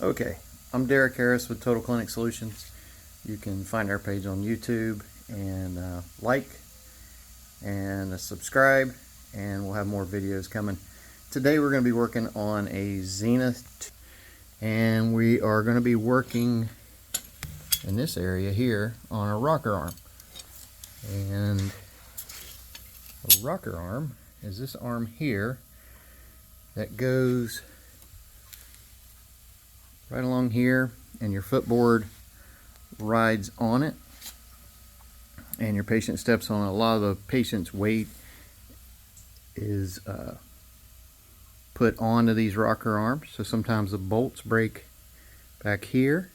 Okay, I'm Derek Harris with Total Clinic Solutions. You can find our page on YouTube and like and subscribe, and we'll have more videos coming. Today we're going to be working on a Zenith, and we are going to be working in this area here on a rocker arm. And a rocker arm is this arm here that goes right along here, and your footboard rides on it, and your patient steps on it. A lot of the patient's weight is put onto these rocker arms, so sometimes the bolts break back here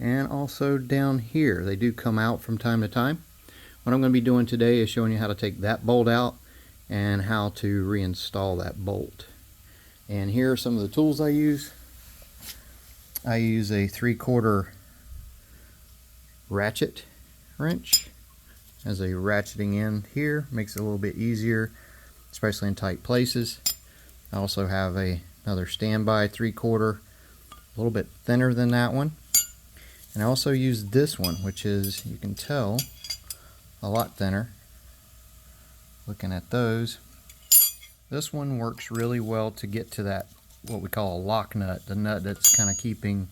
and also down here. They do come out from time to time. What I'm going to be doing today is showing you how to take that bolt out and how to reinstall that bolt. And here are some of the tools I use. I use a 3/4 ratchet wrench as a ratcheting end here. Makes it a little bit easier, especially in tight places. I also have another standby 3/4, a little bit thinner than that one. And I also use this one, which is, you can tell, a lot thinner. Looking at those, this one works really well to get to that, what we call a lock nut, the nut that's kind of keeping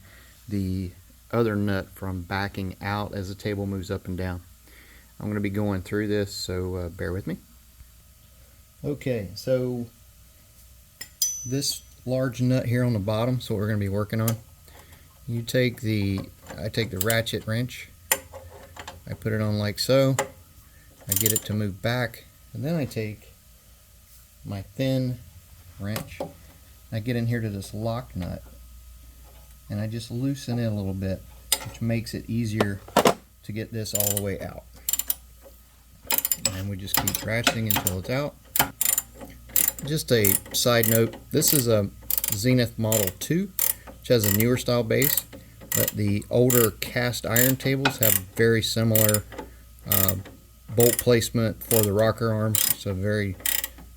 the other nut from backing out as the table moves up and down. I'm going to be going through this, so bear with me. Okay, so this large nut here on the bottom is what we're going to be working on. I take the ratchet wrench, I put it on like so, I get it to move back, and then I take my thin wrench, I get in here to this lock nut, and I just loosen it a little bit, which makes it easier to get this all the way out. And we just keep ratcheting until it's out. Just a side note, this is a Zenith Model 2, which has a newer style base, but the older cast iron tables have very similar bolt placement for the rocker arm, so very,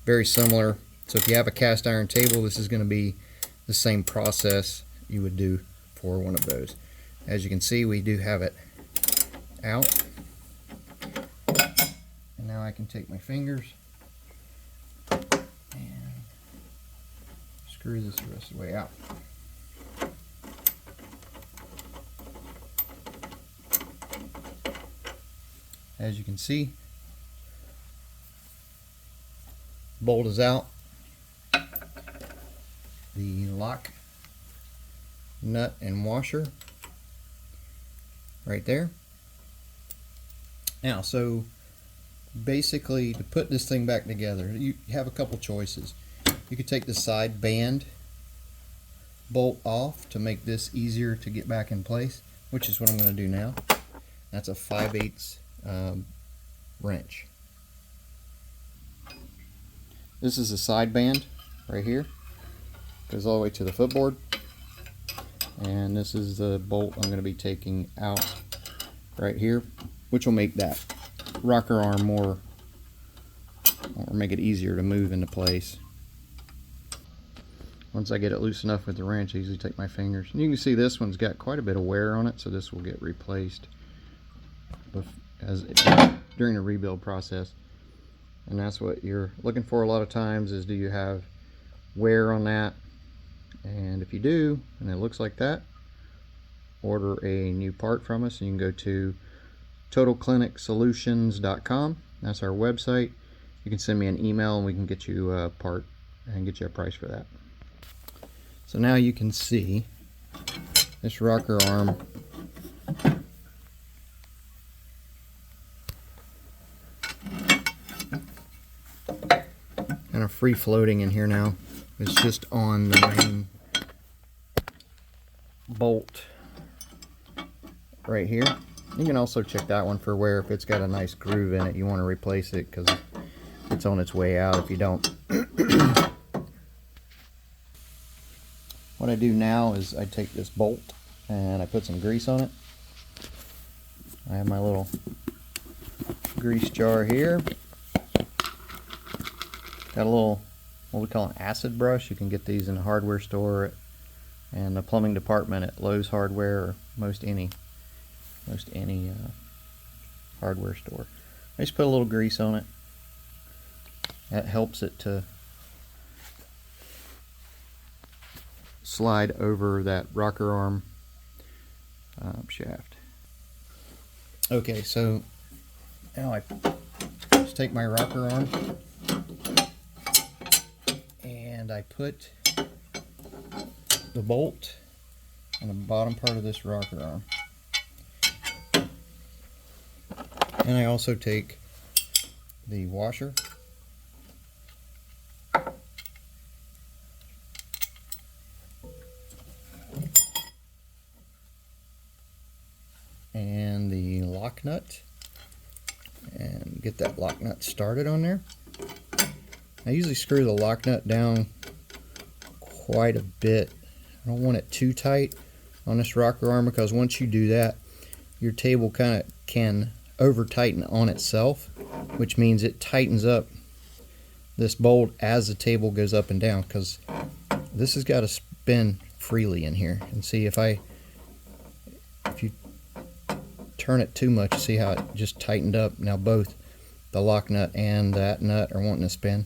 very similar. So if you have a cast iron table, this is going to be the same process you would do for one of those. As you can see, we do have it out. And now I can take my fingers and screw this the rest of the way out. As you can see, bolt is out. The lock nut and washer right there. Now, so basically, to put this thing back together, you have a couple choices. You could take the side band bolt off to make this easier to get back in place, which is what I'm going to do now. That's a 5/8 wrench. This is a side band right here, goes all the way to the footboard, and this is the bolt I'm going to be taking out right here, which will make that rocker arm more, or make it easier to move into place. Once I get it loose enough with the wrench, I usually take my fingers. And you can see this one's got quite a bit of wear on it, so this will get replaced during the rebuild process. And that's what you're looking for a lot of times, is do you have wear on that? And if you do, and it looks like that, order a new part from us, and you can go to totalclinicsolutions.com. That's our website. You can send me an email and we can get you a part and get you a price for that. So now you can see this rocker arm kind of free floating in here now. It's just on the main bolt right here. You can also check that one for wear. If it's got a nice groove in it, you want to replace it because it's on its way out if you don't. What I do now is I take this bolt and I put some grease on it. I have my little grease jar here. Got a little, what we call an acid brush. You can get these in a hardware store and the plumbing department at Lowe's Hardware, or most any hardware store. I just put a little grease on it. That helps it to slide over that rocker arm shaft. Okay, so now I just take my rocker arm and I put the bolt on the bottom part of this rocker arm. And I also take the washer and the lock nut and get that lock nut started on there. I usually screw the lock nut down quite a bit. I don't want it too tight on this rocker arm, because once you do that, your table kind of can over tighten on itself, which means it tightens up this bolt as the table goes up and down, because this has got to spin freely in here. And see, if you turn it too much, see how it just tightened up. Now both the lock nut and that nut are wanting to spin.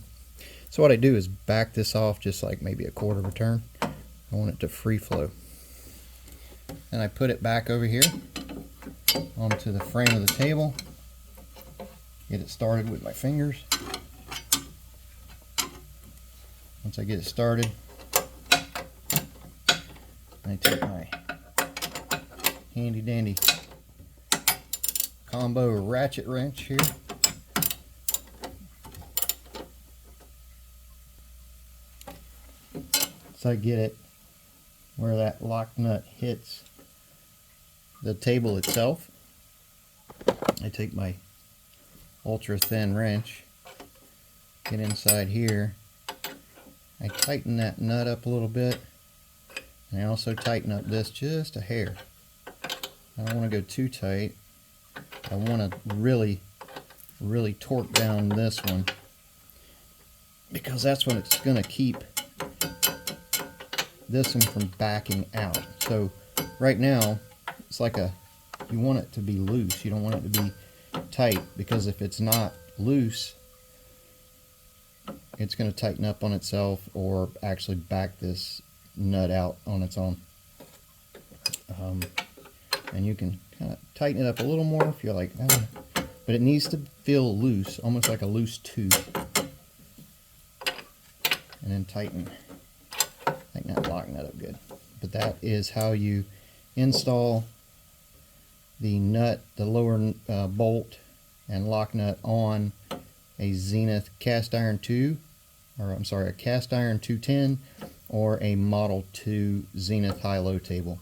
So what I do is back this off just like maybe a quarter of a turn. I want it to free flow. And I put it back over here onto the frame of the table. Get it started with my fingers. Once I get it started, I take my handy dandy combo ratchet wrench here. So I get it where that lock nut hits the table itself. I take my ultra thin wrench, get inside here, I tighten that nut up a little bit, and I also tighten up this just a hair. I don't want to go too tight. I want to really torque down this one, because that's when it's going to keep this one from backing out. So right now it's like you want it to be loose, you don't want it to be tight, because if it's not loose, it's going to tighten up on itself or actually back this nut out on its own. And you can kind of tighten it up a little more if you're like, but it needs to feel loose, almost like a loose tube. And then tighten that lock nut up good. But that is how you install the nut, the lower bolt and lock nut on a Zenith cast iron 2, or I'm sorry, a cast iron 210 or a Model 2 Zenith high-low table.